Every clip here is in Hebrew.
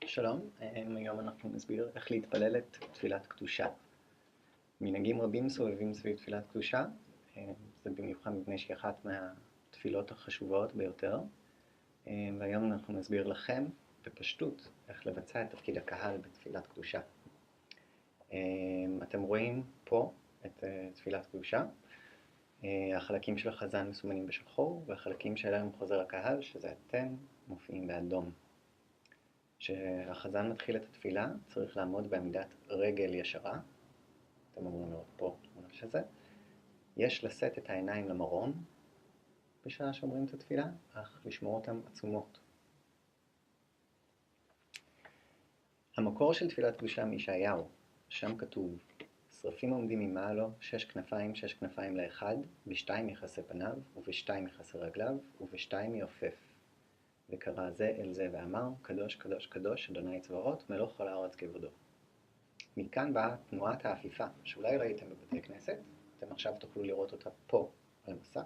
שלום, היום אנחנו נסביר איך להתפלל את תפילת קדושה. מנהגים רבים סובבים סביב תפילת קדושה, זה במיוחד מפני שהיא אחת מהתפילות החשובות ביותר, והיום אנחנו נסביר לכם בפשטות איך לבצע את תפקיד הקהל בתפילת קדושה. אתם רואים פה את תפילת קדושה, החלקים של החזן מסומנים בשחור, והחלקים שאליהם חוזר הקהל, שזה אתם, מופיעים באדום. כשהחזן מתחיל את התפילה, צריך לעמוד בעמידת רגל ישרה. אתם אמורים לראות פה תמונה של זה. יש לשאת את העיניים למרום בשעה שאומרים את התפילה, אך לשמור אותם עצומות. המקור של תפילת קדושה מישעיהו, שם כתוב, שרפים עומדים ממעלו, 6 כנפיים, 6 כנפיים לאחד, ב2 יכסה פניו, וב2 יכסה רגליו, וב2 יעופף. וקרא זה אל זה ואמר, קדוש קדוש קדוש, אדוני צבאות, מלוך כל הארץ כבודו. מכאן באה תנועת האפיפה, שאולי ראיתם בבתי כנסת, אתם עכשיו תוכלו לראות אותה פה על המסך.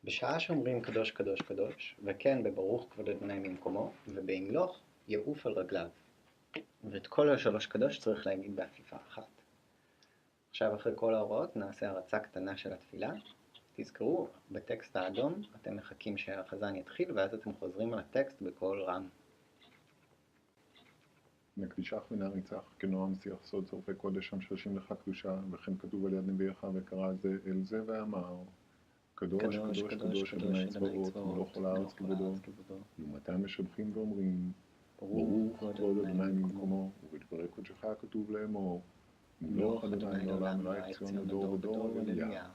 בשעה שאומרים קדוש קדוש קדוש, וכן בברוך כבוד אדוני ממקומו, ובהמלוך יעוף על רגליו. ואת כל השלוש קדוש צריך להגיד באפיפה אחת. עכשיו אחרי כל ההוראות נעשה הרצה קטנה של התפילה. תזכרו, בטקסט האדום אתם מחכים שהחזן יתחיל, ואז אתם חוזרים על הטקסט בקול רם. נקדישך ונעריצך, כנועם שיח סוד שורפי קודש המשמשים לך קדושה, וכן כתוב על יד נביאך וקרא זה אל זה ואמר, קדוש קדוש קדוש אדוני צבאות, מלוך כל הארץ כבודו, לעומתם משבחים ואומרים, ברוך כבוד אדוני ממקומו, ובדברי קודשך כתוב לאמור, מלוך אדוני לעולם מלך ציון לדור ודור, הללויה.